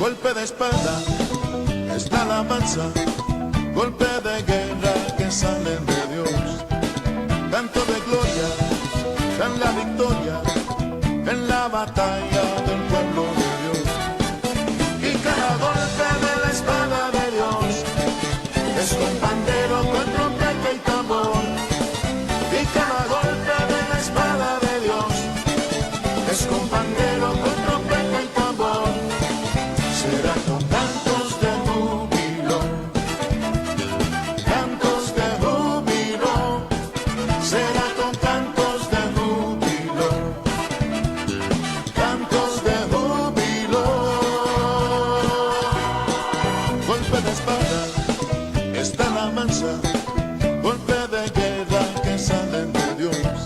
golpe de espada, es la alabanza, golpe de guerra que salen de Dios. Canto de gloria, dan la victoria en la batalla del pueblo de Dios. Y cada golpe de la espada de Dios es con pandero, con trompeta y tambor. Y cada golpe de la espada de Dios es con pandero, con trompeta y tambor. Será con cantos de júbilo, cantos de júbilo. Será con cantos de júbilo, cantos de júbilo. Golpe de espada, está la mansa, golpe de guerra que salen de Dios.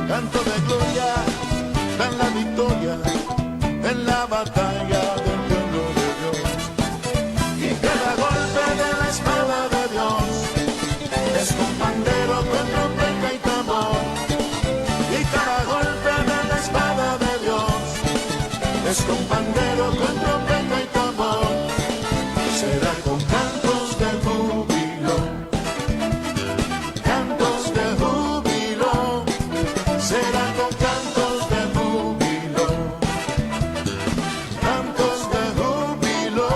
Canto de gloria, dan la victoria en la batalla del pueblo de Dios. Y cada golpe de la espada de Dios es con pandero, con trompeta y tambor. Y cada golpe de la espada de Dios es con pandero, con trompeta y tambor. Será con cantos de júbilo, cantos de júbilo. Será con cantos de júbilo, cantos de júbilo.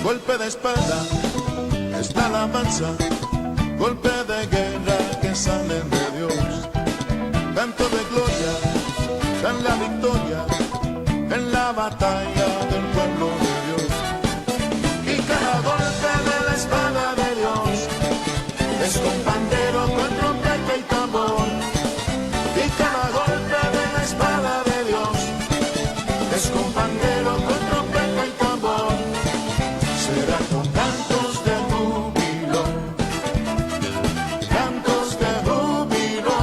Golpe de espada, es la alabanza, golpe de guerra que salen de Dios. Canto de gloria, dan la victoria en la batalla del pueblo de Dios. Y cada golpe de la espada de Dios es con pandero, con trompeta y tambor. Y cada golpe de la espada de Dios es con pandero, con trompeta y tambor. Será con cantos de júbilo, cantos de júbilo.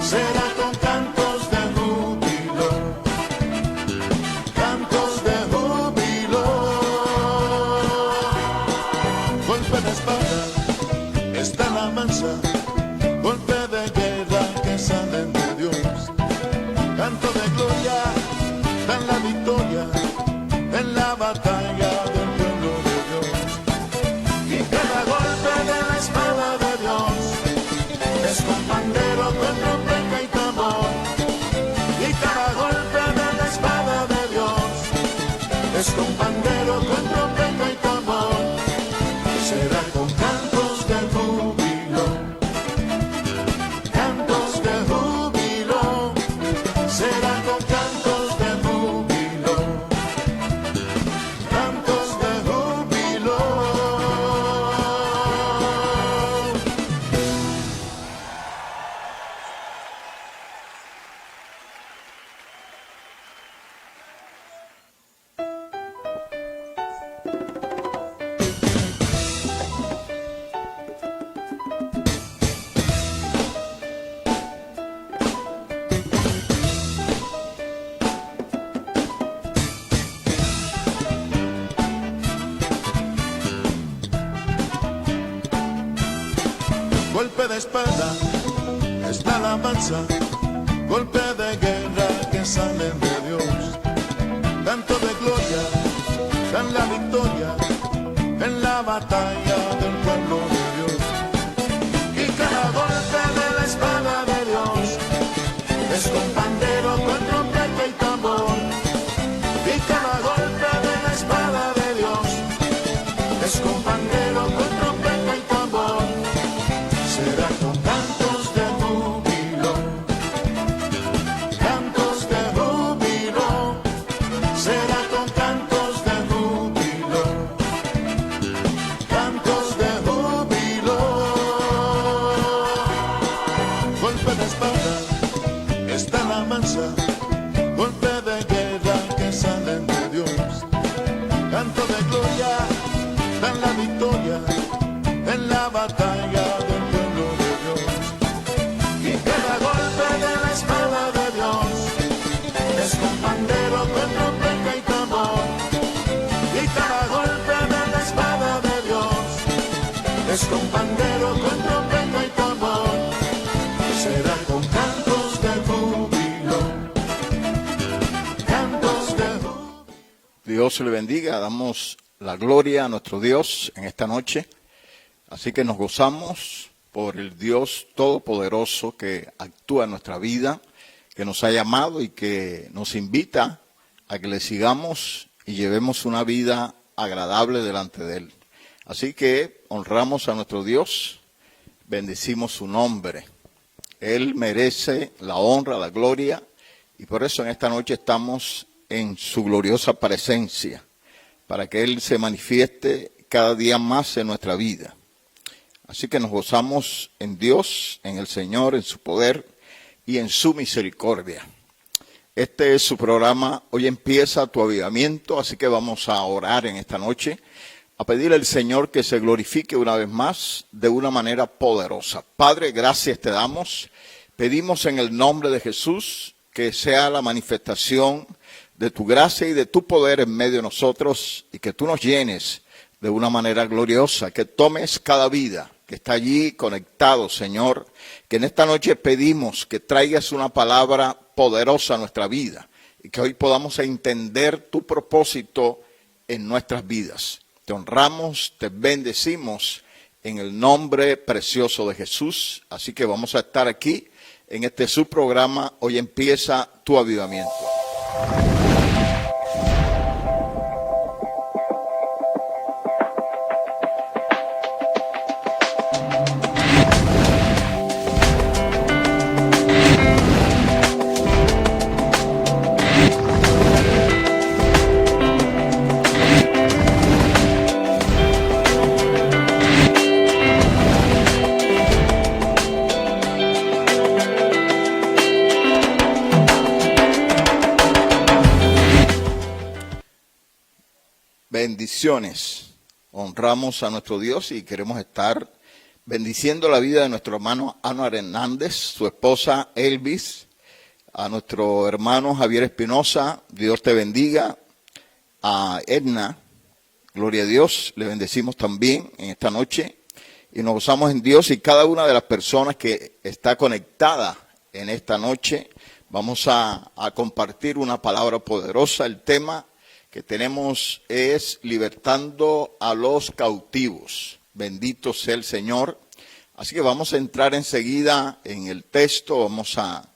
Será con cantos de júbilo, cantos de júbilo. Golpe de espada, está la mansa, golpe de guerra que salen de Dios. Canto de gloria, dan la victoria en la batalla del pueblo de Dios. Y cada golpe de la espada de Dios es con pandero, con trompeta y tambor. Y cada golpe de la espada de Dios es con pandero, con trompeta y tambor. Será con cantos de júbilo, cantos de júbilo. Será con cantos de júbilo, cantos de júbilo. Golpe de espada, es la alabanza, golpe de guerra que salen de Dios. Canto de gloria, dan la victoria en la batalla del pueblo de Dios. Y cada golpe de la espada de Dios es con pandero, con trompeta y tambor. Y cada golpe de la espada de Dios es con pandero, con trompeta y tambor. Será con cantos de júbilo, cantos de júbilo. Será con cantos de júbilo, cantos de júbilo. Golpe de espada, está la mansa, golpe Dios le bendiga, damos la gloria a nuestro Dios en esta noche. Así que nos gozamos por el Dios Todopoderoso que actúa en nuestra vida, que nos ha llamado y que nos invita a que le sigamos y llevemos una vida agradable delante de Él. Así que honramos a nuestro Dios, bendecimos su nombre. Él merece la honra, la gloria, y por eso en esta noche estamos en su gloriosa presencia, para que Él se manifieste cada día más en nuestra vida. Así que nos gozamos en Dios, en el Señor, en su poder y en su misericordia. Este es su programa, hoy empieza tu avivamiento, así que vamos a orar en esta noche, a pedirle al Señor que se glorifique una vez más de una manera poderosa. Padre, gracias te damos, pedimos en el nombre de Jesús que sea la manifestación de tu gracia y de tu poder en medio de nosotros y que tú nos llenes de una manera gloriosa, que tomes cada vida que está allí conectado, Señor, que en esta noche pedimos que traigas una palabra poderosa a nuestra vida y que hoy podamos entender tu propósito en nuestras vidas. Te honramos, te bendecimos en el nombre precioso de Jesús, así que vamos a estar aquí en este su programa, hoy empieza tu avivamiento. Bendiciones. Honramos a nuestro Dios y queremos estar bendiciendo la vida de nuestro hermano Anuar Hernández, su esposa Elvis, a nuestro hermano Javier Espinosa, Dios te bendiga, a Edna, gloria a Dios, le bendecimos también en esta noche y nos gozamos en Dios y cada una de las personas que está conectada en esta noche. Vamos a compartir una palabra poderosa, el tema que tenemos es libertando a los cautivos. Bendito sea el Señor. Así que vamos a entrar enseguida en el texto, vamos a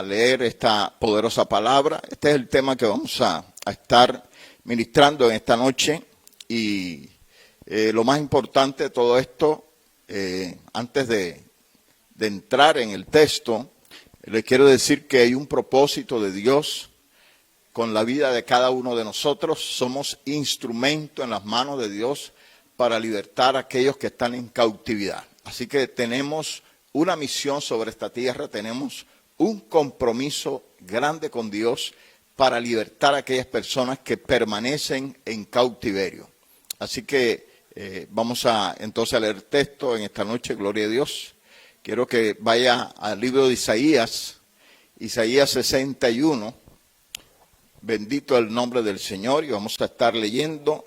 leer esta poderosa palabra. Este es el tema que vamos a estar ministrando en esta noche. Y lo más importante de todo esto, antes de entrar en el texto, les quiero decir que hay un propósito de Dios con la vida de cada uno de nosotros. Somos instrumento en las manos de Dios para libertar a aquellos que están en cautividad. Así que tenemos una misión sobre esta tierra, tenemos un compromiso grande con Dios para libertar a aquellas personas que permanecen en cautiverio. Así que vamos entonces a leer texto en esta noche, gloria a Dios. Quiero que vaya al libro de Isaías 61. Bendito el nombre del Señor y vamos a estar leyendo.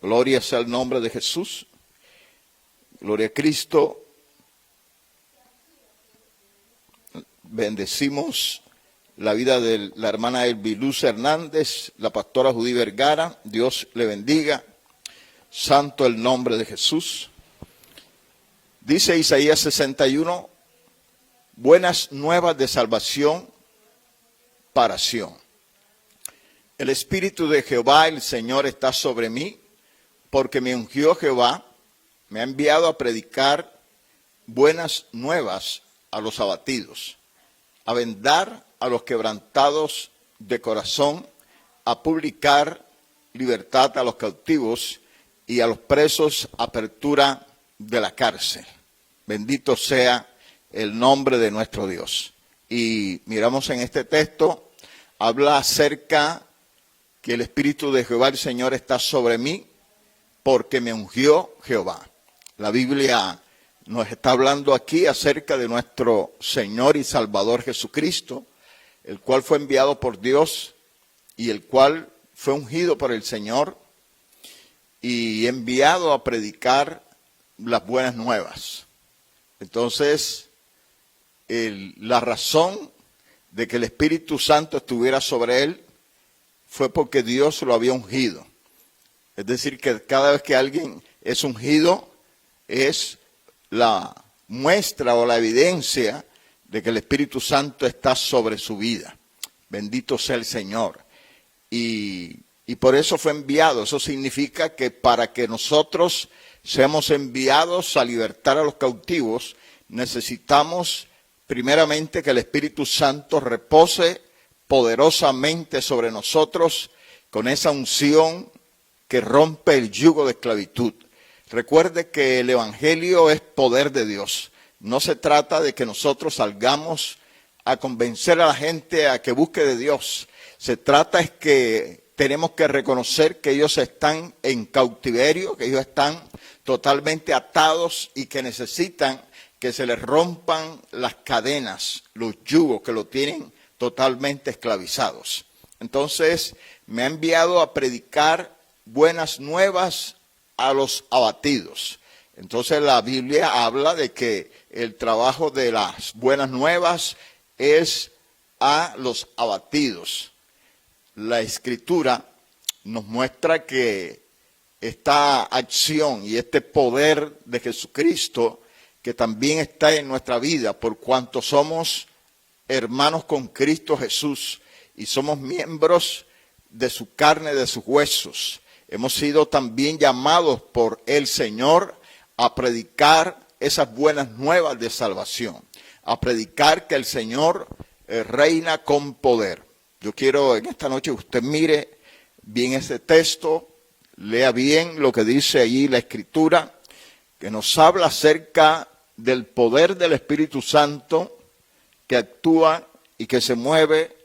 Gloria sea el nombre de Jesús. Gloria a Cristo. Bendecimos la vida de la hermana Elviluz Hernández, la pastora Judy Vergara. Dios le bendiga. Santo el nombre de Jesús. Dice Isaías 61, buenas nuevas de salvación para Sión. El Espíritu de Jehová, el Señor, está sobre mí, porque me ungió Jehová, me ha enviado a predicar buenas nuevas a los abatidos, a vendar a los quebrantados de corazón, a publicar libertad a los cautivos y a los presos apertura de la cárcel. Bendito sea el nombre de nuestro Dios. Y miramos en este texto, habla acerca que el Espíritu de Jehová el Señor está sobre mí porque me ungió Jehová. La Biblia nos está hablando aquí acerca de nuestro Señor y Salvador Jesucristo, el cual fue enviado por Dios y el cual fue ungido por el Señor y enviado a predicar las buenas nuevas. Entonces, la razón de que el Espíritu Santo estuviera sobre él fue porque Dios lo había ungido. Es decir, que cada vez que alguien es ungido, es la muestra o la evidencia de que el Espíritu Santo está sobre su vida. Bendito sea el Señor. Y por eso fue enviado. Eso significa que para que nosotros seamos enviados a libertar a los cautivos, necesitamos primeramente que el Espíritu Santo repose poderosamente sobre nosotros con esa unción que rompe el yugo de esclavitud. Recuerde que el Evangelio es poder de Dios. No se trata de que nosotros salgamos a convencer a la gente a que busque de Dios. Se trata es que tenemos que reconocer que ellos están en cautiverio, que ellos están totalmente atados y que necesitan que se les rompan las cadenas, los yugos que lo tienen totalmente esclavizados. Entonces, me ha enviado a predicar buenas nuevas a los abatidos. Entonces, la Biblia habla de que el trabajo de las buenas nuevas es a los abatidos. La Escritura nos muestra que esta acción y este poder de Jesucristo, que también está en nuestra vida, por cuanto somos hermanos con Cristo Jesús y somos miembros de su carne, de sus huesos. Hemos sido también llamados por el Señor a predicar esas buenas nuevas de salvación, a predicar que el Señor reina con poder. Yo quiero en esta noche que usted mire bien ese texto, lea bien lo que dice allí la Escritura, que nos habla acerca del poder del Espíritu Santo que actúa y que se mueve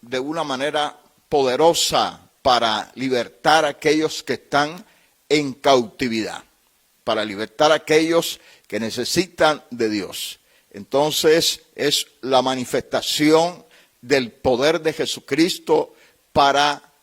de una manera poderosa para libertar a aquellos que están en cautividad, para libertar a aquellos que necesitan de Dios. Entonces es la manifestación del poder de Jesucristo para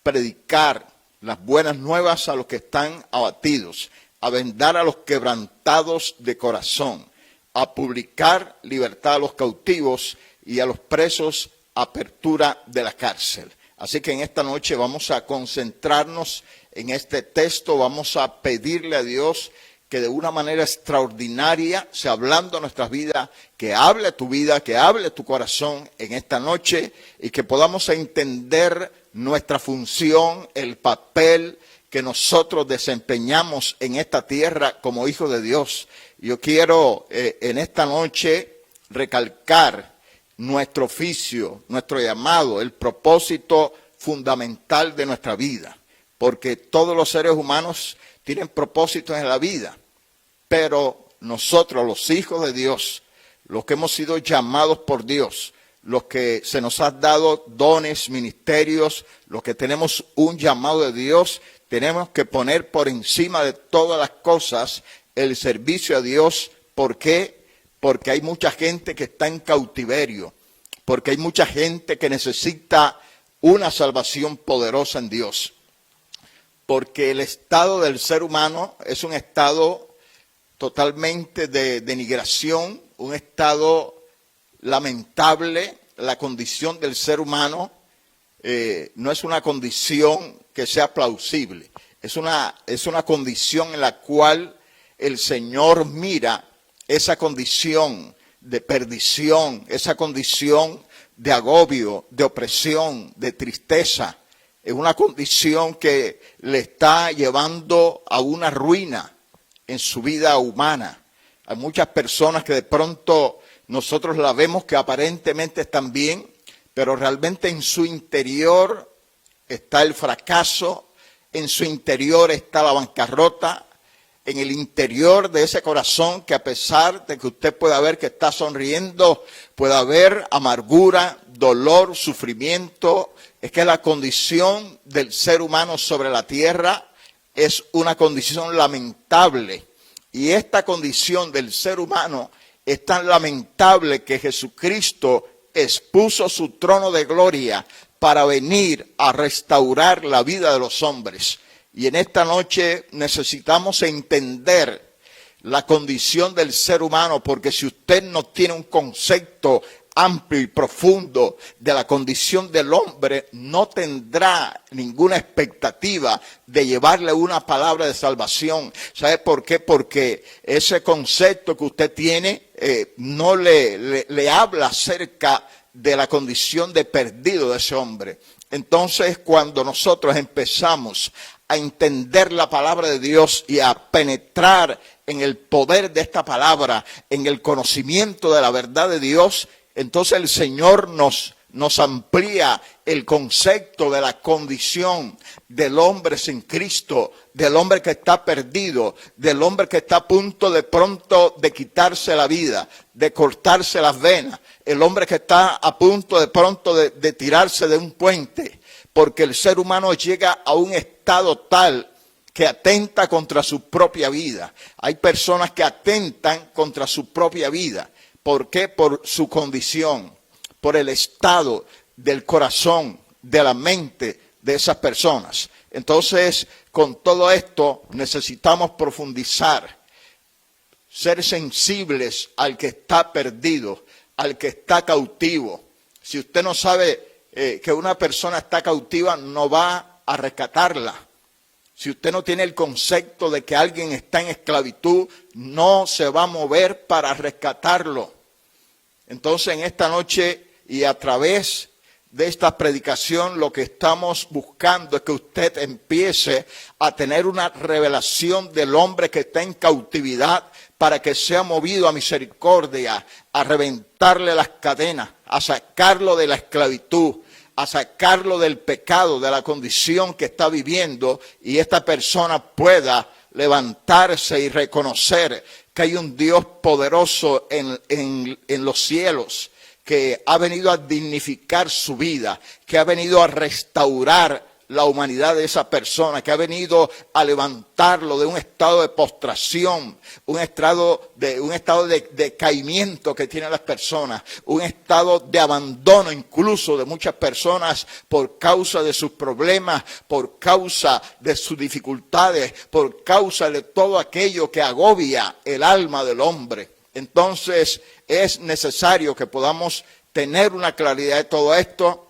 predicar las buenas nuevas a los que están abatidos, a vendar a los quebrantados de corazón, a publicar libertad a los cautivos y a los presos apertura de la cárcel. Así que en esta noche vamos a concentrarnos en este texto, vamos a pedirle a Dios que de una manera extraordinaria sea hablando a nuestras vidas, que hable tu vida, que hable tu corazón en esta noche y que podamos entender nuestra función, el papel que nosotros desempeñamos en esta tierra como hijos de Dios. Yo quiero en esta noche recalcar nuestro oficio, nuestro llamado, el propósito fundamental de nuestra vida, porque todos los seres humanos tienen propósitos en la vida, pero nosotros, los hijos de Dios, los que hemos sido llamados por Dios, los que se nos han dado dones, ministerios, los que tenemos un llamado de Dios, tenemos que poner por encima de todas las cosas el servicio a Dios. ¿Por qué? Porque hay mucha gente que está en cautiverio, porque hay mucha gente que necesita una salvación poderosa en Dios. Porque el estado del ser humano es un estado totalmente de denigración, un estado lamentable. La condición del ser humano no es una condición que sea plausible, es una condición en la cual el Señor mira esa condición de perdición, esa condición de agobio, de opresión, de tristeza. Es una condición que le está llevando a una ruina en su vida humana. Hay muchas personas que de pronto nosotros la vemos que aparentemente están bien, pero realmente en su interior está el fracaso, en su interior está la bancarrota, en el interior de ese corazón que a pesar de que usted pueda ver que está sonriendo, puede haber amargura, dolor, sufrimiento. Es que la condición del ser humano sobre la tierra es una condición lamentable. Y esta condición del ser humano es tan lamentable que Jesucristo expuso su trono de gloria para venir a restaurar la vida de los hombres. Y en esta noche necesitamos entender la condición del ser humano, porque si usted no tiene un concepto amplio y profundo de la condición del hombre, no tendrá ninguna expectativa de llevarle una palabra de salvación. ¿Sabe por qué? Porque ese concepto que usted tiene no le habla acerca de la condición de perdido de ese hombre. Entonces, cuando nosotros empezamos a entender la palabra de Dios y a penetrar en el poder de esta palabra, en el conocimiento de la verdad de Dios, entonces el Señor nos amplía el concepto de la condición del hombre sin Cristo, del hombre que está perdido, del hombre que está a punto de pronto de quitarse la vida, de cortarse las venas, el hombre que está a punto de pronto de tirarse de un puente, porque el ser humano llega a un estado tal que atenta contra su propia vida. Hay personas que atentan contra su propia vida. ¿Por qué? Por su condición, por el estado del corazón, de la mente de esas personas. Entonces, con todo esto necesitamos profundizar, ser sensibles al que está perdido, al que está cautivo. Si usted no sabe que una persona está cautiva, no va a rescatarla. Si usted no tiene el concepto de que alguien está en esclavitud, no se va a mover para rescatarlo. Entonces, en esta noche y a través de esta predicación, lo que estamos buscando es que usted empiece a tener una revelación del hombre que está en cautividad, para que sea movido a misericordia, a reventarle las cadenas, a sacarlo de la esclavitud, a sacarlo del pecado, de la condición que está viviendo, y esta persona pueda levantarse y reconocer que hay un Dios poderoso en los cielos, que ha venido a dignificar su vida, que ha venido a restaurar la humanidad de esa persona, que ha venido a levantarlo de un estado de postración, un estado de decaimiento que tienen las personas, un estado de abandono incluso de muchas personas por causa de sus problemas, por causa de sus dificultades, por causa de todo aquello que agobia el alma del hombre. Entonces es necesario que podamos tener una claridad de todo esto,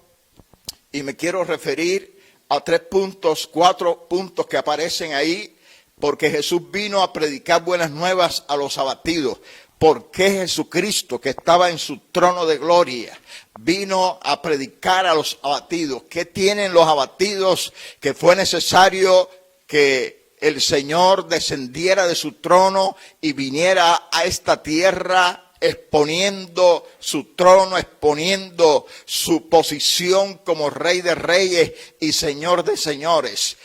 y me quiero referir a 4 puntos que aparecen ahí, porque Jesús vino a predicar buenas nuevas a los abatidos. ¿Por qué Jesucristo, que estaba en su trono de gloria, vino a predicar a los abatidos? ¿Qué tienen los abatidos que fue necesario que el Señor descendiera de su trono y viniera a esta tierra, exponiendo su trono, exponiendo su posición como Rey de Reyes y Señor de Señores?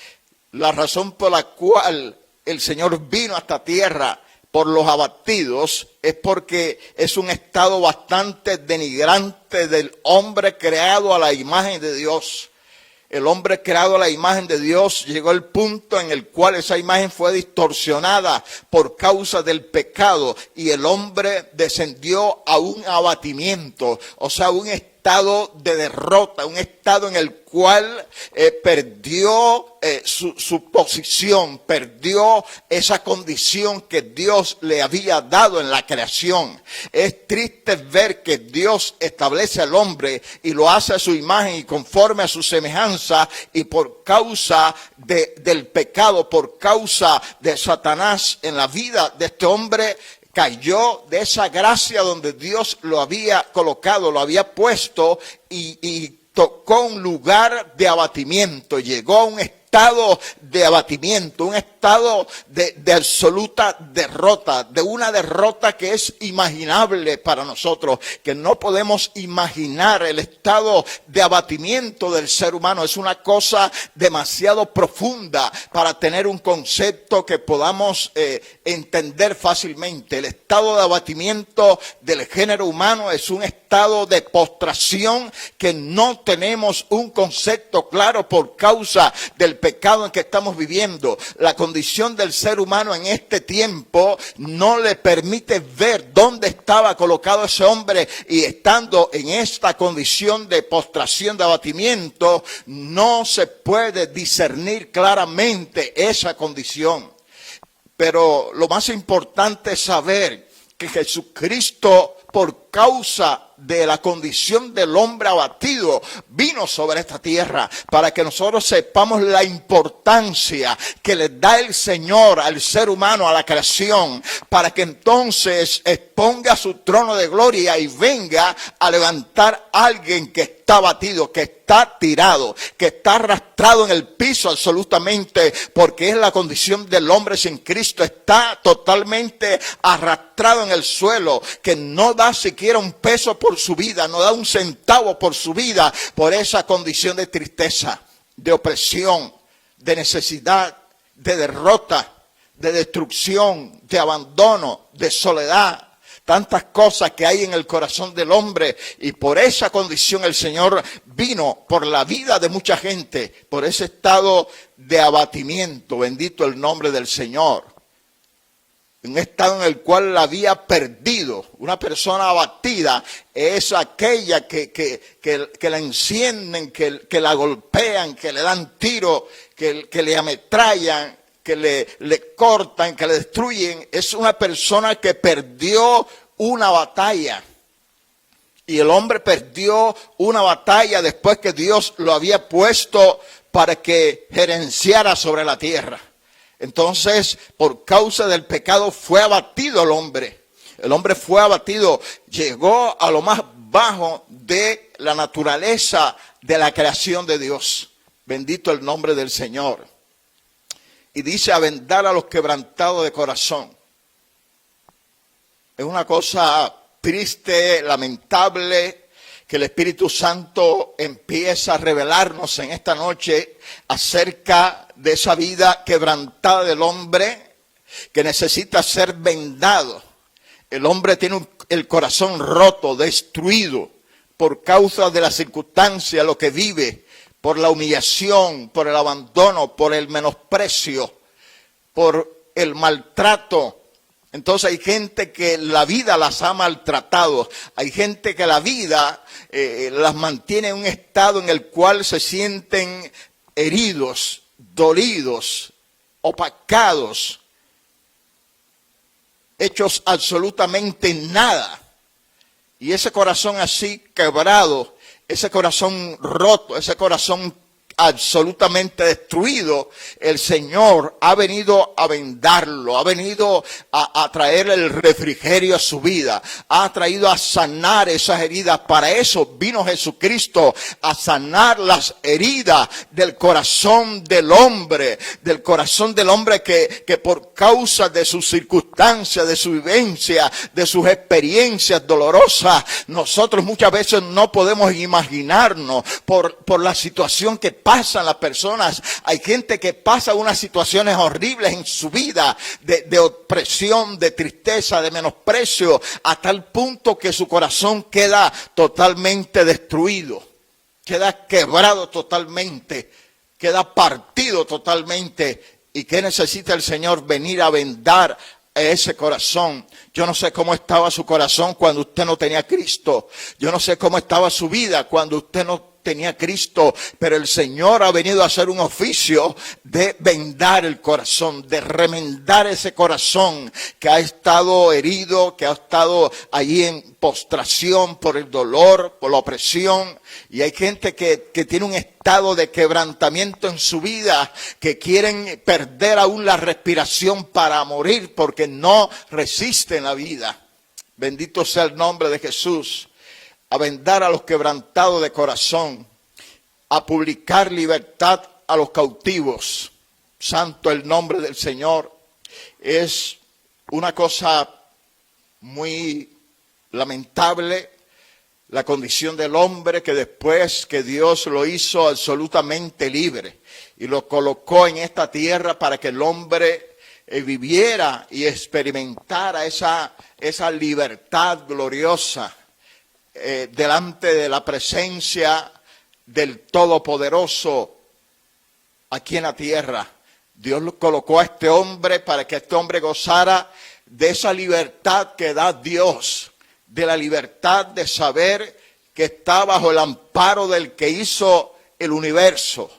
La razón por la cual el Señor vino a esta tierra por los abatidos es porque es un estado bastante denigrante del hombre creado a la imagen de Dios. El hombre creado a la imagen de Dios llegó al punto en el cual esa imagen fue distorsionada por causa del pecado, y el hombre descendió a un abatimiento, o sea, un estado de derrota, un estado en el cual perdió su posición, perdió esa condición que Dios le había dado en la creación. Es triste ver que Dios establece al hombre y lo hace a su imagen y conforme a su semejanza, y por causa del pecado, por causa de Satanás en la vida de este hombre, cayó de esa gracia donde Dios lo había colocado, lo había puesto, y tocó un lugar de abatimiento, llegó a un estado de abatimiento, un estado de absoluta derrota, de una derrota que es inimaginable para nosotros, que no podemos imaginar el estado de abatimiento del ser humano. Es una cosa demasiado profunda para tener un concepto que podamos entender fácilmente. El estado de abatimiento del género humano es un estado de postración que no tenemos un concepto claro por causa del pecado en que estamos viviendo. La condición del ser humano en este tiempo no le permite ver dónde estaba colocado ese hombre, y estando en esta condición de postración, de abatimiento, no se puede discernir claramente esa condición. Pero lo más importante es saber que Jesucristo, por causa de la condición del hombre abatido, vino sobre esta tierra para que nosotros sepamos la importancia que le da el Señor al ser humano, a la creación, para que entonces exponga su trono de gloria y venga a levantar a alguien que está abatido, que está tirado, que está arrastrado en el piso absolutamente, porque es la condición del hombre sin Cristo, está totalmente arrastrado en el suelo, que no da siquiera un peso por su vida, no da un centavo por su vida, por esa condición de tristeza, de opresión, de necesidad, de derrota, de destrucción, de abandono, de soledad. Tantas cosas que hay en el corazón del hombre, y por esa condición el Señor vino por la vida de mucha gente, por ese estado de abatimiento, bendito el nombre del Señor. Un estado en el cual la había perdido. Una persona abatida es aquella que la encienden, que la golpean, que le dan tiro, que le ametrallan, que le cortan, que le destruyen. Es una persona que perdió una batalla. Y el hombre perdió una batalla después que Dios lo había puesto para que gerenciara sobre la tierra. Entonces, por causa del pecado fue abatido el hombre. El hombre fue abatido, llegó a lo más bajo de la naturaleza de la creación de Dios. Bendito el nombre del Señor. Y dice: a vendar a los quebrantados de corazón. Es una cosa triste, lamentable, que el Espíritu Santo empieza a revelarnos en esta noche acerca de esa vida quebrantada del hombre que necesita ser vendado. El hombre tiene el corazón roto, destruido por causa de las circunstancias, lo que vive, por la humillación, por el abandono, por el menosprecio, por el maltrato. Entonces hay gente que la vida las ha maltratado, hay gente que la vida las mantiene en un estado en el cual se sienten heridos, dolidos, opacados, hechos absolutamente nada. Y ese corazón así quebrado, ese corazón roto, ese corazón absolutamente destruido, el Señor ha venido a vendarlo, ha venido a traer el refrigerio a su vida, ha traído a sanar esas heridas. Para eso vino Jesucristo, a sanar las heridas del corazón del hombre que por causa de sus circunstancias, de su vivencia, de sus experiencias dolorosas, nosotros muchas veces no podemos imaginarnos por la situación que pasan las personas. Hay gente que pasa unas situaciones horribles en su vida, de opresión, de tristeza, de menosprecio, a tal punto que su corazón queda totalmente destruido, queda quebrado totalmente, queda partido totalmente. ¿Y qué necesita el Señor? Venir a vendar ese corazón. Yo no sé cómo estaba su corazón cuando usted no tenía a Cristo. Yo no sé cómo estaba su vida cuando usted no tenía Cristo, pero el Señor ha venido a hacer un oficio de vendar el corazón, de remendar ese corazón que ha estado herido, que ha estado allí en postración por el dolor, por la opresión. Y hay gente que tiene un estado de quebrantamiento en su vida, que quieren perder aún la respiración para morir porque no resisten la vida. Bendito sea el nombre de Jesús. A vendar a los quebrantados de corazón, a publicar libertad a los cautivos. Santo el nombre del Señor. Es una cosa muy lamentable la condición del hombre, que después que Dios lo hizo absolutamente libre y lo colocó en esta tierra para que el hombre viviera y experimentara esa libertad gloriosa. Delante de la presencia del Todopoderoso aquí en la tierra. Dios colocó a este hombre para que este hombre gozara de esa libertad que da Dios, de la libertad de saber que está bajo el amparo del que hizo el universo.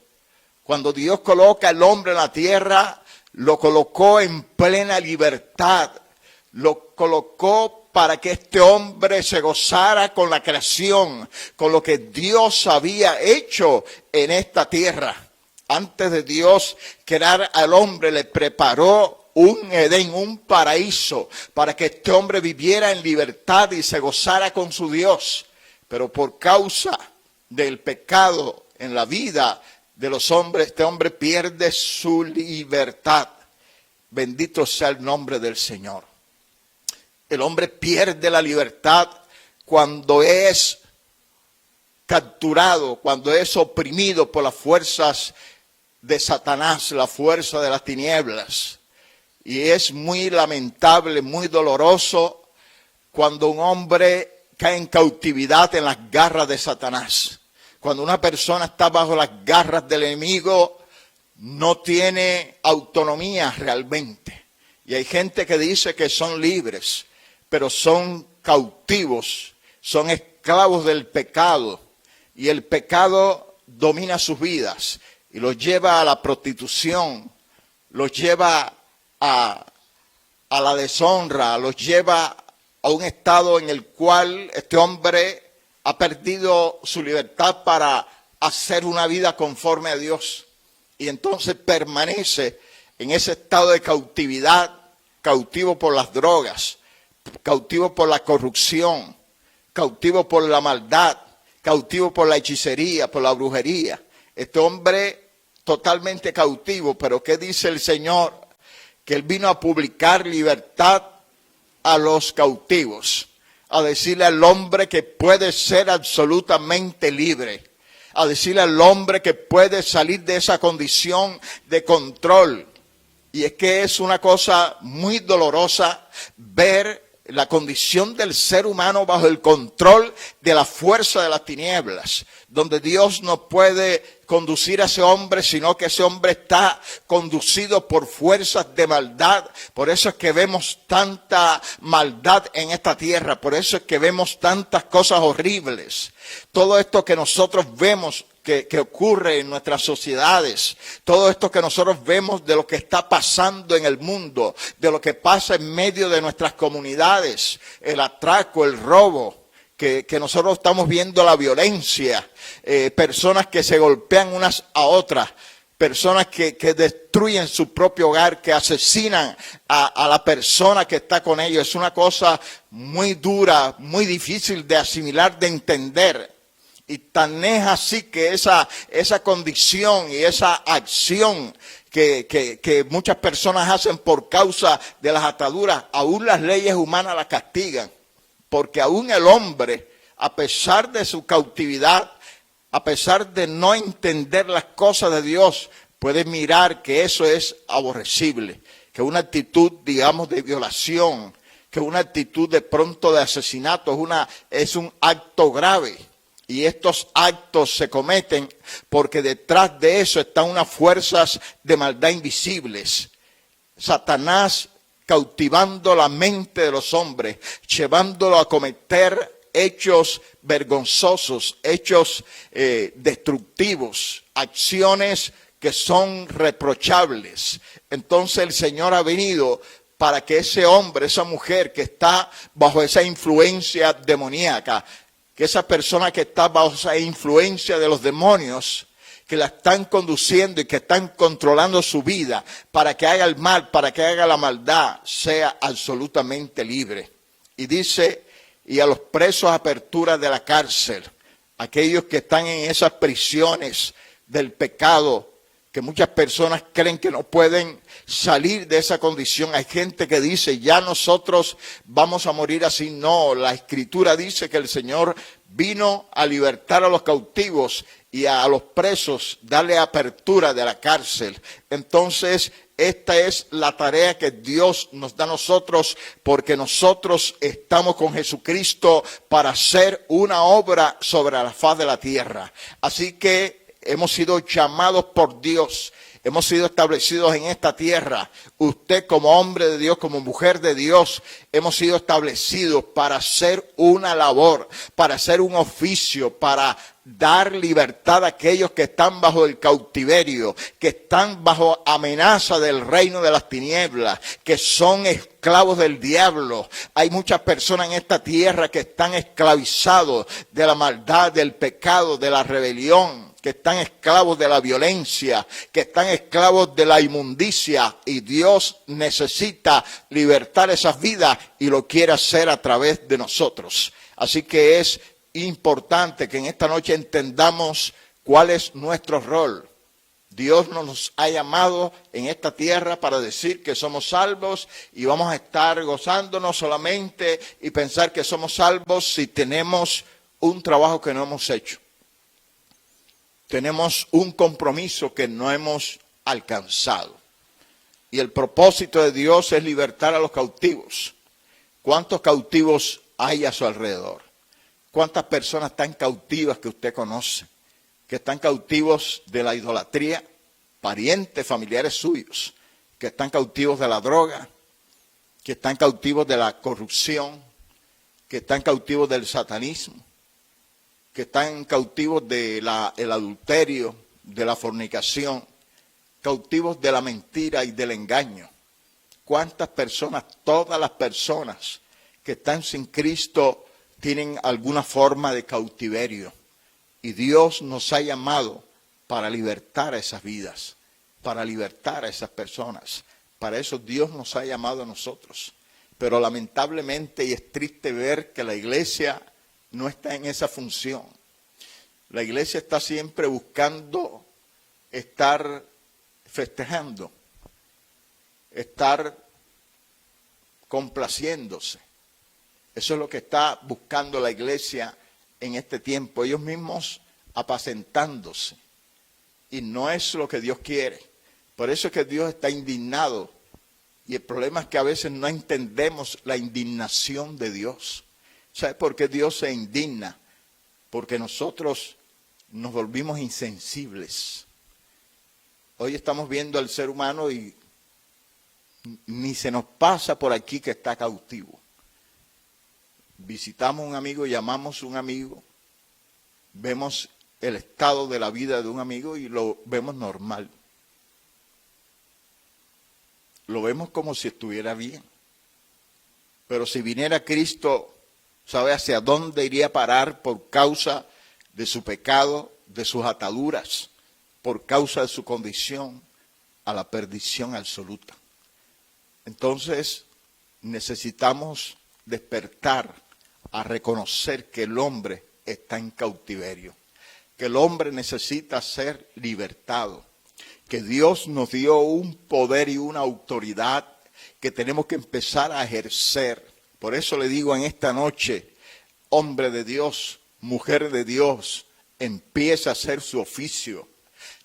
Cuando Dios coloca al hombre en la tierra, lo colocó en plena libertad, lo colocó para que este hombre se gozara con la creación, con lo que Dios había hecho en esta tierra. Antes de Dios crear al hombre, le preparó un Edén, un paraíso, para que este hombre viviera en libertad y se gozara con su Dios. Pero por causa del pecado en la vida de los hombres, este hombre pierde su libertad. Bendito sea el nombre del Señor. El hombre pierde la libertad cuando es capturado, cuando es oprimido por las fuerzas de Satanás, la fuerza de las tinieblas. Y es muy lamentable, muy doloroso cuando un hombre cae en cautividad en las garras de Satanás. Cuando una persona está bajo las garras del enemigo, no tiene autonomía realmente. Y hay gente que dice que son libres, pero son cautivos, son esclavos del pecado. Y el pecado domina sus vidas y los lleva a la prostitución, los lleva a la deshonra, los lleva a un estado en el cual este hombre ha perdido su libertad para hacer una vida conforme a Dios. Y entonces permanece en ese estado de cautividad, cautivo por las drogas, cautivo por la corrupción, cautivo por la maldad, cautivo por la hechicería, por la brujería. Este hombre totalmente cautivo, pero ¿qué dice el Señor? Que Él vino a publicar libertad a los cautivos, a decirle al hombre que puede ser absolutamente libre, a decirle al hombre que puede salir de esa condición de control. Y es que es una cosa muy dolorosa ver la condición del ser humano bajo el control de la fuerza de las tinieblas, donde Dios no puede conducir a ese hombre, sino que ese hombre está conducido por fuerzas de maldad. Por eso es que vemos tanta maldad en esta tierra, por eso es que vemos tantas cosas horribles. Todo esto que nosotros vemos que ocurre en nuestras sociedades, todo esto que nosotros vemos de lo que está pasando en el mundo, de lo que pasa en medio de nuestras comunidades, el atraco, el robo, que nosotros estamos viendo la violencia, personas que se golpean unas a otras, personas que destruyen su propio hogar, que asesinan a la persona que está con ellos. Es una cosa muy dura, muy difícil de asimilar, de entender. Y tan es así que esa condición y esa acción que muchas personas hacen por causa de las ataduras, aún las leyes humanas las castigan. Porque aún el hombre, a pesar de su cautividad, a pesar de no entender las cosas de Dios, puede mirar que eso es aborrecible, que una actitud, digamos, de violación, que una actitud de pronto de asesinato es un acto grave. Y estos actos se cometen porque detrás de eso están unas fuerzas de maldad invisibles. Satanás cautivando la mente de los hombres, llevándolo a cometer hechos vergonzosos, hechos destructivos, acciones que son reprochables. Entonces el Señor ha venido para que ese hombre, esa mujer que está bajo esa influencia demoníaca, que esa persona que está bajo esa influencia de los demonios, que la están conduciendo y que están controlando su vida para que haga el mal, para que haga la maldad, sea absolutamente libre. Y dice, y a los presos apertura de la cárcel, aquellos que están en esas prisiones del pecado, que muchas personas creen que no pueden salir de esa condición. Hay gente que dice, ya nosotros vamos a morir así. No, la Escritura dice que el Señor vino a libertar a los cautivos y a los presos, darle apertura de la cárcel. Entonces, esta es la tarea que Dios nos da a nosotros, porque nosotros estamos con Jesucristo para hacer una obra sobre la faz de la tierra. Así que hemos sido llamados por Dios Hemos sido establecidos en esta tierra. Usted como hombre de Dios, como mujer de Dios, hemos sido establecidos para hacer una labor, para hacer un oficio, para dar libertad a aquellos que están bajo el cautiverio, que están bajo amenaza del reino de las tinieblas, que son esclavos del diablo. Hay muchas personas en esta tierra que están esclavizados de la maldad, del pecado, de la rebelión, que están esclavos de la violencia, que están esclavos de la inmundicia, y Dios necesita libertar esas vidas y lo quiere hacer a través de nosotros. Así que es importante que en esta noche entendamos cuál es nuestro rol. Dios nos ha llamado en esta tierra para decir que somos salvos y vamos a estar gozándonos solamente y pensar que somos salvos si tenemos un trabajo que no hemos hecho. Tenemos un compromiso que no hemos alcanzado. Y el propósito de Dios es libertar a los cautivos. ¿Cuántos cautivos hay a su alrededor? ¿Cuántas personas están cautivas que usted conoce? Que están cautivos de la idolatría, parientes, familiares suyos, que están cautivos de la droga, que están cautivos de la corrupción, que están cautivos del satanismo, que están cautivos del adulterio, de la fornicación, cautivos de la mentira y del engaño. ¿Cuántas personas, todas las personas que están sin Cristo, tienen alguna forma de cautiverio? Y Dios nos ha llamado para libertar a esas vidas, para libertar a esas personas. Para eso Dios nos ha llamado a nosotros. Pero lamentablemente, y es triste ver que la iglesia no está en esa función. La iglesia está siempre buscando estar festejando, estar complaciéndose. Eso es lo que está buscando la iglesia en este tiempo, ellos mismos apacentándose. Y no es lo que Dios quiere. Por eso es que Dios está indignado. Y el problema es que a veces no entendemos la indignación de Dios. ¿Sabe por qué Dios se indigna? Porque nosotros nos volvimos insensibles. Hoy estamos viendo al ser humano y ni se nos pasa por aquí que está cautivo. Visitamos a un amigo, llamamos a un amigo, vemos el estado de la vida de un amigo y lo vemos normal. Lo vemos como si estuviera bien. Pero si viniera Cristo, ¿sabe hacia dónde iría a parar por causa de su pecado, de sus ataduras, por causa de su condición? A la perdición absoluta. Entonces necesitamos despertar a reconocer que el hombre está en cautiverio, que el hombre necesita ser libertado, que Dios nos dio un poder y una autoridad que tenemos que empezar a ejercer. Por eso le digo en esta noche, hombre de Dios, mujer de Dios, empieza a hacer su oficio.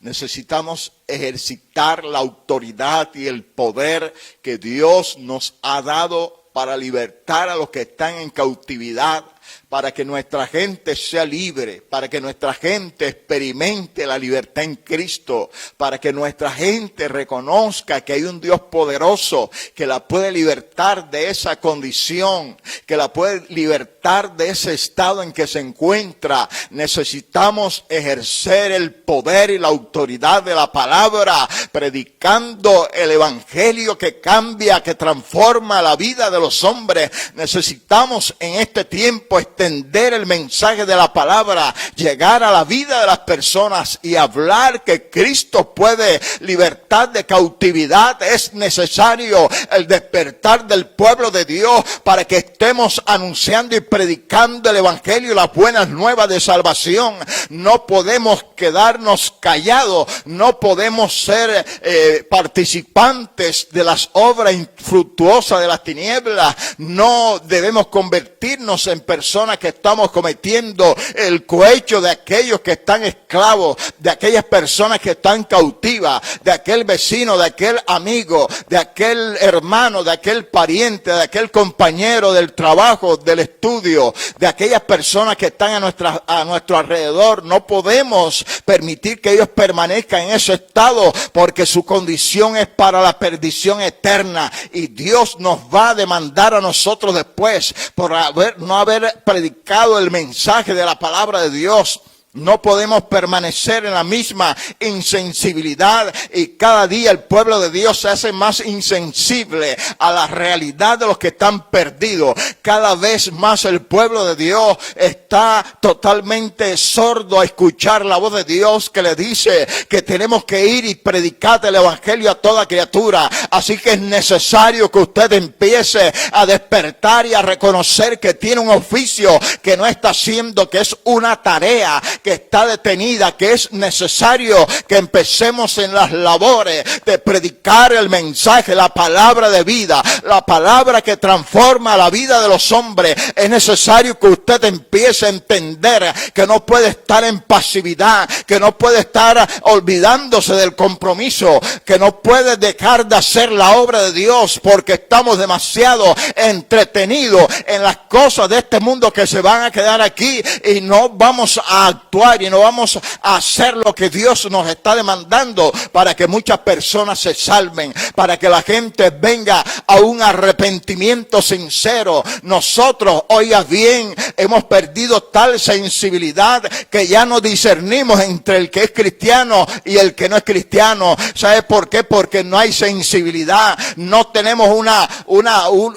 Necesitamos ejercitar la autoridad y el poder que Dios nos ha dado para libertar a los que están en cautividad, para que nuestra gente sea libre, para que nuestra gente experimente la libertad en Cristo, para que nuestra gente reconozca que hay un Dios poderoso que la puede libertar de esa condición, que la puede libertar de ese estado en que se encuentra. Necesitamos ejercer el poder y la autoridad de la palabra, predicando el evangelio que cambia, que transforma la vida de los hombres. Necesitamos en este tiempo extender el mensaje de la palabra, llegar a la vida de las personas y hablar que Cristo puede libertar de cautividad. Es necesario el despertar del pueblo de Dios para que estemos anunciando y predicando el evangelio y las buenas nuevas de salvación. No podemos quedarnos callados, no podemos ser participantes de las obras infructuosas de las tinieblas. No debemos convertirnos en personas personas que estamos cometiendo el cohecho de aquellos que están esclavos, de aquellas personas que están cautivas, de aquel vecino, de aquel amigo, de aquel hermano, de aquel pariente, de aquel compañero del trabajo, del estudio, de aquellas personas que están a nuestro alrededor. No podemos permitir que ellos permanezcan en ese estado, porque su condición es para la perdición eterna, y Dios nos va a demandar a nosotros después por no haber predicado el mensaje de la palabra de Dios. No podemos permanecer en la misma insensibilidad, y cada día el pueblo de Dios se hace más insensible a la realidad de los que están perdidos. Cada vez más el pueblo de Dios está totalmente sordo a escuchar la voz de Dios, que le dice que tenemos que ir y predicar el evangelio a toda criatura. Así que es necesario que usted empiece a despertar y a reconocer que tiene un oficio que no está haciendo, que es una tarea que está detenida, que es necesario que empecemos en las labores de predicar el mensaje, la palabra de vida, la palabra que transforma la vida de los hombres. Es necesario que usted empiece a entender que no puede estar en pasividad, que no puede estar olvidándose del compromiso, que no puede dejar de hacer la obra de Dios, porque estamos demasiado entretenidos en las cosas de este mundo que se van a quedar aquí, y no vamos a actuar y no vamos a hacer lo que Dios nos está demandando para que muchas personas se salven, para que la gente venga a un arrepentimiento sincero. Nosotros, oiga bien, hemos perdido tal sensibilidad que ya no discernimos entre el que es cristiano y el que no es cristiano. ¿Sabe por qué? Porque no hay sensibilidad. No tenemos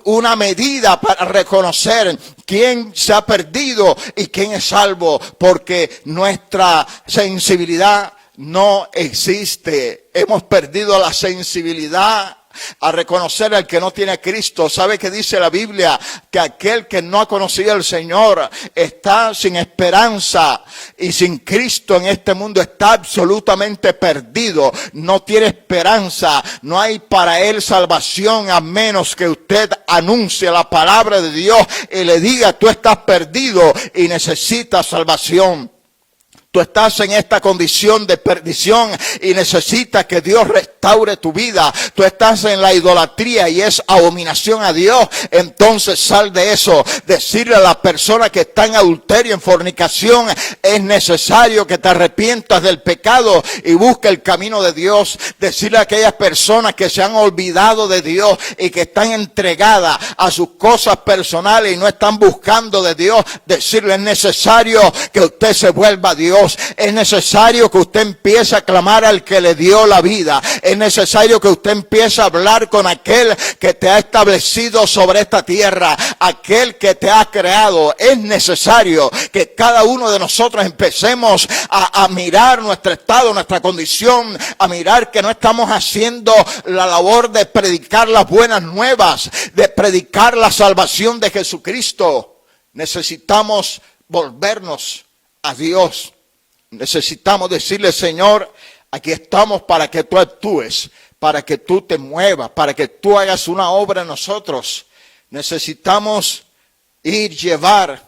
una medida para reconocer quién se ha perdido y quién es salvo, porque nuestra sensibilidad no existe. Hemos perdido la sensibilidad a reconocer al que no tiene a Cristo. ¿Sabe qué dice la Biblia? Que aquel que no ha conocido al Señor está sin esperanza, y sin Cristo en este mundo está absolutamente perdido. No tiene esperanza, no hay para él salvación, a menos que usted anuncie la palabra de Dios y le diga: tú estás perdido y necesitas salvación. Tú estás en esta condición de perdición y necesitas que Dios restaure tu vida. Tú estás en la idolatría y es abominación a Dios. Entonces sal de eso. Decirle a la persona que está en adulterio, en fornicación, es necesario que te arrepientas del pecado y busque el camino de Dios. Decirle a aquellas personas que se han olvidado de Dios y que están entregadas a sus cosas personales y no están buscando de Dios, decirle: es necesario que usted se vuelva a Dios. Es necesario que usted empiece a clamar al que le dio la vida. Es necesario que usted empiece a hablar con aquel que te ha establecido sobre esta tierra, aquel que te ha creado. Es necesario que cada uno de nosotros empecemos a mirar nuestro estado, nuestra condición, a mirar que no estamos haciendo la labor de predicar las buenas nuevas, de predicar la salvación de Jesucristo. Necesitamos volvernos a Dios. Necesitamos decirle: Señor, aquí estamos para que tú actúes, para que tú te muevas, para que tú hagas una obra en nosotros. Necesitamos llevar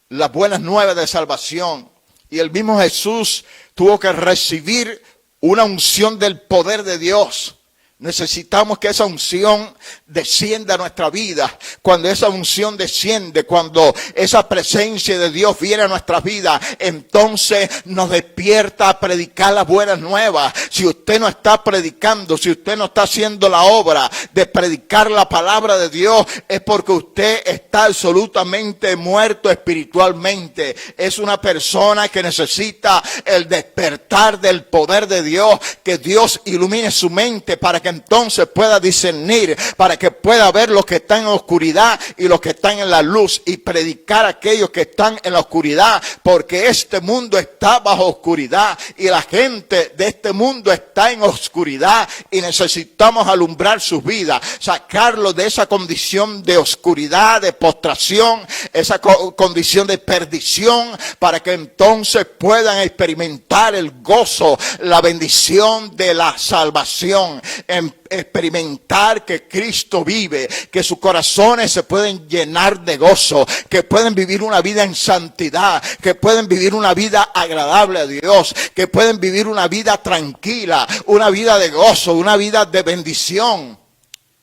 las buenas nuevas de salvación. Y el mismo Jesús tuvo que recibir una unción del poder de Dios. Necesitamos que esa unción descienda a nuestra vida. Cuando esa unción desciende, cuando esa presencia de Dios viene a nuestra vida, entonces nos despierta a predicar las buenas nuevas. Si usted no está predicando, si usted no está haciendo la obra de predicar la palabra de Dios, es porque usted está absolutamente muerto espiritualmente. Es una persona que necesita el despertar del poder de Dios, que Dios ilumine su mente para que entonces pueda discernir, para que pueda ver los que están en oscuridad y los que están en la luz, y predicar a aquellos que están en la oscuridad, porque este mundo está bajo oscuridad y la gente de este mundo está en oscuridad, y necesitamos alumbrar sus vidas, sacarlos de esa condición de oscuridad, de postración, esa condición de perdición, para que entonces puedan experimentar el gozo, la bendición de la salvación. En experimentar que Cristo vive, que sus corazones se pueden llenar de gozo, que pueden vivir una vida en santidad, que pueden vivir una vida agradable a Dios, que pueden vivir una vida tranquila, una vida de gozo, una vida de bendición.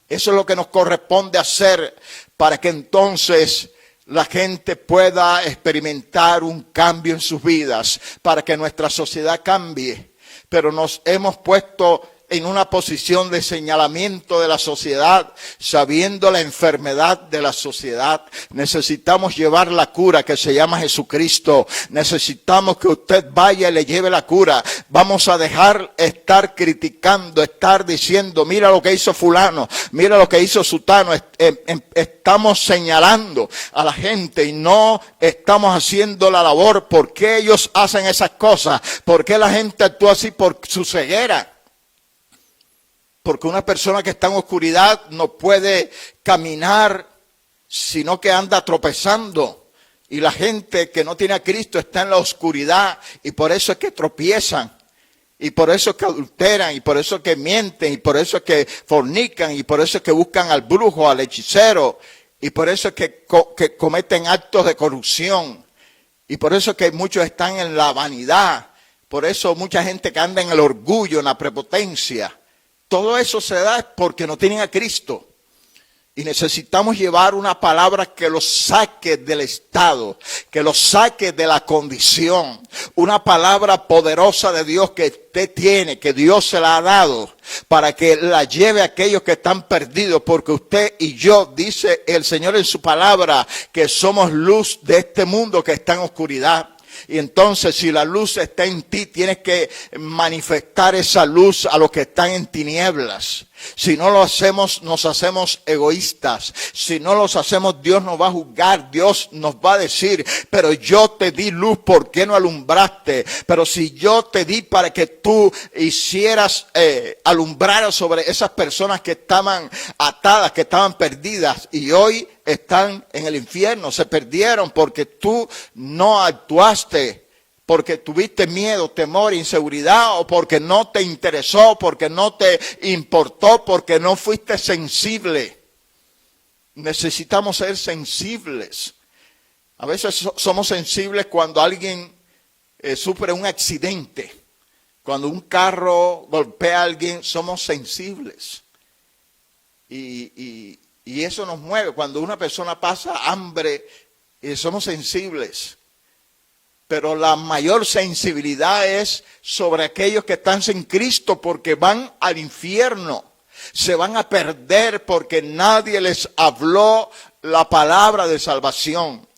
Eso es lo que nos corresponde hacer para que entonces la gente pueda experimentar un cambio en sus vidas, para que nuestra sociedad cambie. Pero nos hemos puesto en una posición de señalamiento de la sociedad, sabiendo la enfermedad de la sociedad. Necesitamos llevar la cura que se llama Jesucristo. Necesitamos que usted vaya y le lleve la cura. Vamos a dejar estar criticando, estar diciendo, mira lo que hizo fulano, mira lo que hizo sutano. Estamos señalando a la gente y no estamos haciendo la labor. ¿Por qué ellos hacen esas cosas? ¿Por qué la gente actúa así? Por su ceguera. Porque una persona que está en oscuridad no puede caminar, sino que anda tropezando. Y la gente que no tiene a Cristo está en la oscuridad y por eso es que tropiezan. Y por eso es que adulteran, y por eso es que mienten, y por eso es que fornican, y por eso es que buscan al brujo, al hechicero, y por eso es que cometen actos de corrupción. Y por eso es que muchos están en la vanidad. Por eso mucha gente que anda en el orgullo, en la prepotencia. Todo eso se da porque no tienen a Cristo. Y necesitamos llevar una palabra que los saque del estado, que los saque de la condición. Una palabra poderosa de Dios que usted tiene, que Dios se la ha dado, para que la lleve a aquellos que están perdidos. Porque usted y yo, dice el Señor en su palabra, que somos luz de este mundo que está en oscuridad. Y entonces, si la luz está en ti, tienes que manifestar esa luz a los que están en tinieblas. Si no lo hacemos, nos hacemos egoístas. Si no los hacemos, Dios nos va a juzgar. Dios nos va a decir, pero yo te di luz, ¿por qué no alumbraste? Pero si yo te di para que tú hicieras, alumbraras sobre esas personas que estaban atadas, que estaban perdidas, y hoy están en el infierno, se perdieron porque tú no actuaste. Porque tuviste miedo, temor, inseguridad, o porque no te interesó, porque no te importó, porque no fuiste sensible. Necesitamos ser sensibles. A veces somos sensibles cuando alguien sufre un accidente. Cuando un carro golpea a alguien, somos sensibles. Y eso nos mueve. Cuando una persona pasa hambre, somos sensibles. Pero la mayor sensibilidad es sobre aquellos que están sin Cristo porque van al infierno. Se van a perder porque nadie les habló la palabra de salvación.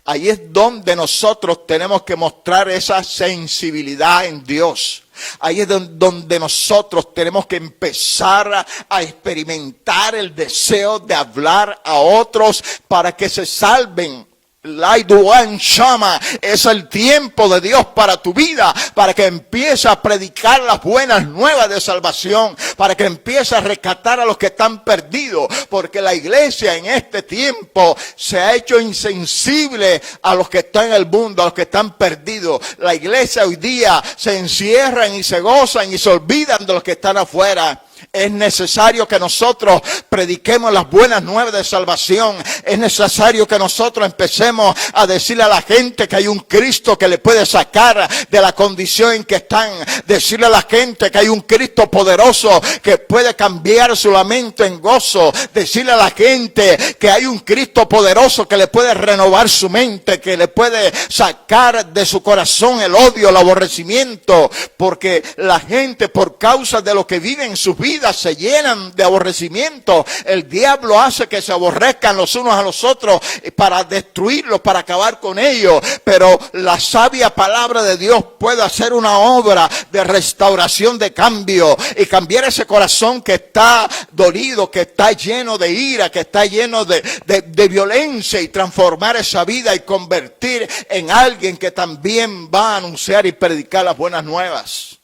Ahí es donde nosotros tenemos que mostrar esa sensibilidad en Dios. Ahí es donde nosotros tenemos que empezar a experimentar el deseo de hablar a otros para que se salven. Laiduan Shama, es el tiempo de Dios para tu vida, para que empieces a predicar las buenas nuevas de salvación, para que empieces a rescatar a los que están perdidos, porque la iglesia en este tiempo se ha hecho insensible a los que están en el mundo, a los que están perdidos. La iglesia hoy día se encierran y se gozan y se olvidan de los que están afuera. Es necesario que nosotros prediquemos las buenas nuevas de salvación. Es necesario que nosotros empecemos a decirle a la gente que hay un Cristo que le puede sacar de la condición en que están. Decirle a la gente que hay un Cristo poderoso que puede cambiar su lamento en gozo. Decirle a la gente que hay un Cristo poderoso que le puede renovar su mente, que le puede sacar de su corazón el odio, el aborrecimiento. Porque la gente, por causa de lo que vive en sus vidas, se llenan de aborrecimiento. El diablo hace que se aborrezcan los unos a los otros para destruirlos, para acabar con ellos. Pero la sabia palabra de Dios puede hacer una obra de restauración, de cambio, y cambiar ese corazón que está dolido, que está lleno de ira, que está lleno de violencia, y transformar esa vida y convertir en alguien que también va a anunciar y predicar las buenas nuevas.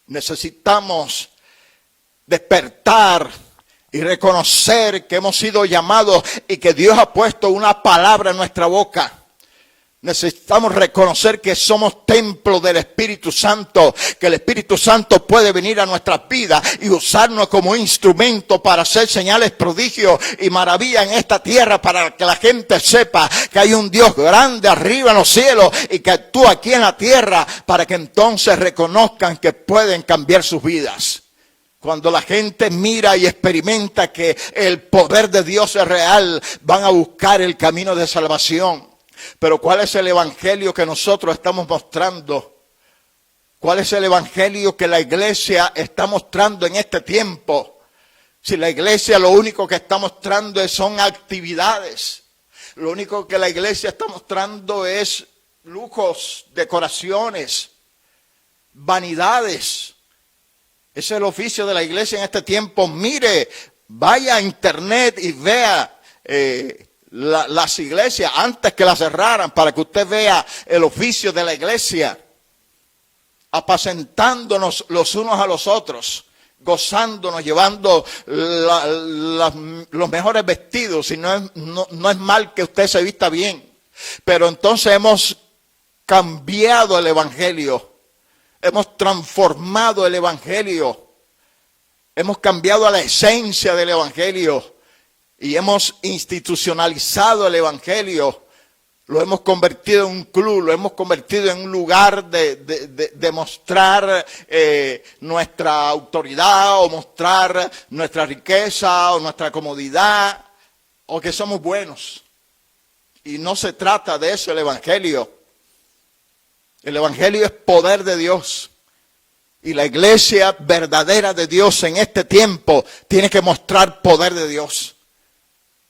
Necesitamos despertar y reconocer que hemos sido llamados y que Dios ha puesto una palabra en nuestra boca. Necesitamos reconocer que somos templo del Espíritu Santo, que el Espíritu Santo puede venir a nuestras vidas y usarnos como instrumento para hacer señales, prodigios y maravillas en esta tierra, para que la gente sepa que hay un Dios grande arriba en los cielos y que actúa aquí en la tierra, para que entonces reconozcan que pueden cambiar sus vidas. Cuando la gente mira y experimenta que el poder de Dios es real, van a buscar el camino de salvación. Pero ¿cuál es el evangelio que nosotros estamos mostrando? ¿Cuál es el evangelio que la iglesia está mostrando en este tiempo? Si la iglesia lo único que está mostrando son actividades. Lo único que la iglesia está mostrando es lujos, decoraciones, vanidades. Ese es el oficio de la iglesia en este tiempo. Mire, vaya a internet y vea las iglesias antes que las cerraran, para que usted vea el oficio de la iglesia, apacentándonos los unos a los otros, gozándonos, llevando los mejores vestidos. Y no es mal que usted se vista bien, pero entonces hemos cambiado el evangelio, hemos transformado el evangelio, hemos cambiado a la esencia del evangelio. Y hemos institucionalizado el evangelio, lo hemos convertido en un club, lo hemos convertido en un lugar de mostrar nuestra autoridad, o mostrar nuestra riqueza, o nuestra comodidad, o que somos buenos. Y no se trata de eso el evangelio. El evangelio es poder de Dios. Y la iglesia verdadera de Dios en este tiempo tiene que mostrar poder de Dios.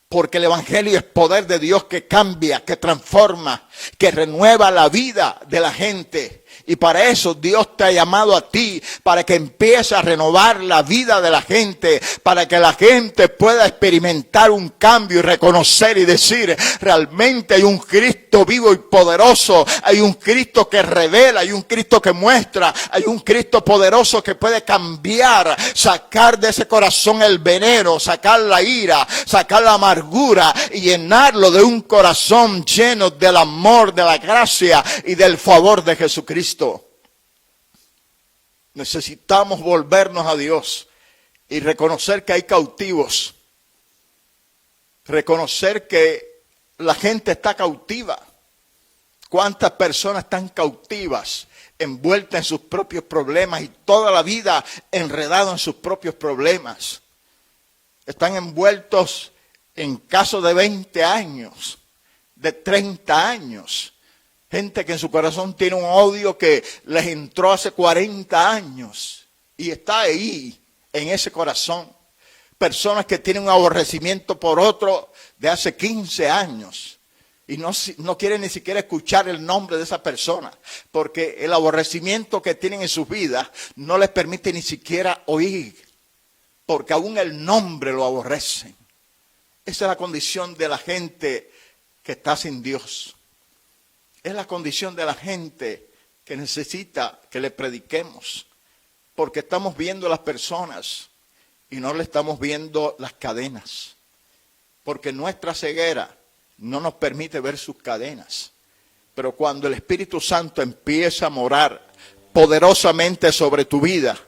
Porque el evangelio es poder de Dios que cambia, que transforma, que renueva la vida de la gente. Y para eso Dios te ha llamado a ti, para que empieces a renovar la vida de la gente, para que la gente pueda experimentar un cambio y reconocer y decir: realmente hay un Cristo vivo y poderoso, hay un Cristo que revela, hay un Cristo que muestra, hay un Cristo poderoso que puede cambiar, sacar de ese corazón el veneno, sacar la ira, sacar la amargura y llenarlo de un corazón lleno del amor, de la gracia y del favor de Jesucristo. Necesitamos volvernos a Dios y reconocer que hay cautivos, reconocer que la gente está cautiva. ¿Cuántas personas están cautivas, envueltas en sus propios problemas y toda la vida enredados en sus propios problemas? Están envueltos en casos de 20 años, de 30 años. Gente que en su corazón tiene un odio que les entró hace 40 años y está ahí, en ese corazón. Personas que tienen un aborrecimiento por otro de hace 15 años y no quieren ni siquiera escuchar el nombre de esa persona, porque el aborrecimiento que tienen en sus vidas no les permite ni siquiera oír, porque aún el nombre lo aborrecen. Esa es la condición de la gente que está sin Dios. Es la condición de la gente que necesita que le prediquemos, porque estamos viendo las personas y no le estamos viendo las cadenas, porque nuestra ceguera no nos permite ver sus cadenas. Pero cuando el Espíritu Santo empieza a morar poderosamente sobre tu vida,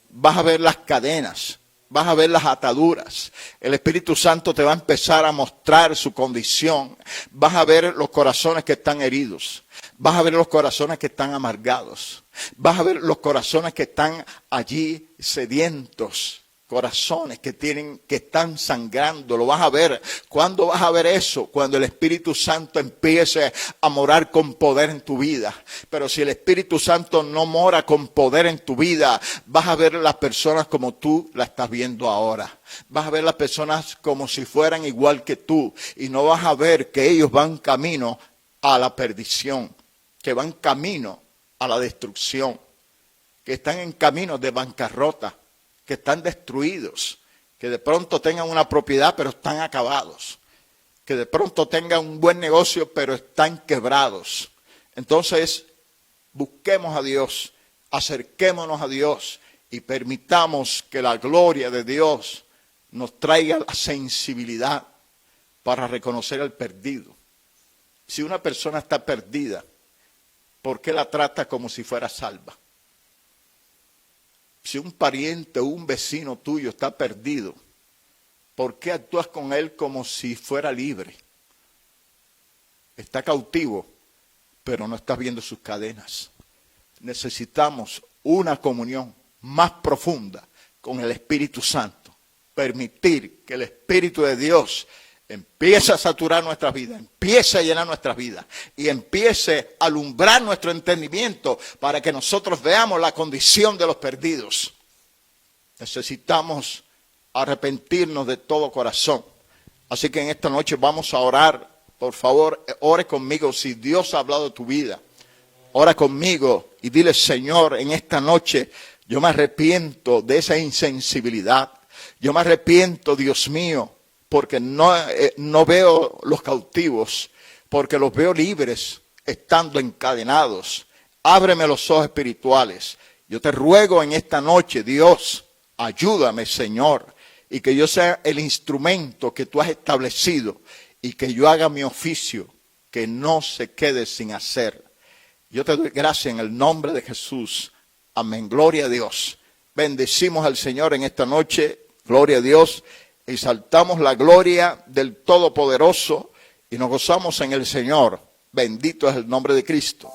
vas a ver las cadenas, vas a ver las ataduras. El Espíritu Santo te va a empezar a mostrar su condición. Vas a ver los corazones que están heridos. Vas a ver los corazones que están amargados. Vas a ver los corazones que están allí sedientos. Corazones que están sangrando. Lo vas a ver. ¿Cuándo vas a ver eso? Cuando el Espíritu Santo empiece a morar con poder en tu vida. Pero si el Espíritu Santo no mora con poder en tu vida, vas a ver las personas como tú la estás viendo ahora. Vas a ver las personas como si fueran igual que tú. Y no vas a ver que ellos van camino a la perdición. Que van camino a la destrucción. Que están en camino de bancarrota. Que están destruidos, que de pronto tengan una propiedad pero están acabados, que de pronto tengan un buen negocio pero están quebrados. Entonces, busquemos a Dios, acerquémonos a Dios y permitamos que la gloria de Dios nos traiga la sensibilidad para reconocer al perdido, Si una persona está perdida, ¿por qué la trata como si fuera salva? Si un pariente o un vecino tuyo está perdido, ¿por qué actúas con él como si fuera libre? Está cautivo, pero no estás viendo sus cadenas. Necesitamos una comunión más profunda con el Espíritu Santo. Permitir que el Espíritu de Dios empiece a saturar nuestras vidas, empiece a llenar nuestras vidas y empiece a alumbrar nuestro entendimiento para que nosotros veamos la condición de los perdidos. Necesitamos arrepentirnos de todo corazón. Así que en esta noche vamos a orar. Por favor, ore conmigo. Si Dios ha hablado de tu vida, ora conmigo y dile: Señor, en esta noche yo me arrepiento de esa insensibilidad. Yo me arrepiento, Dios mío, porque no veo los cautivos, porque los veo libres estando encadenados. Ábreme los ojos espirituales. Yo te ruego en esta noche, Dios, ayúdame, Señor, y que yo sea el instrumento que tú has establecido y que yo haga mi oficio, que no se quede sin hacer. Yo te doy gracias en el nombre de Jesús. Amén. Gloria a Dios. Bendecimos al Señor en esta noche. Gloria a Dios. Exaltamos la gloria del Todopoderoso y nos gozamos en el Señor. Bendito es el nombre de Cristo.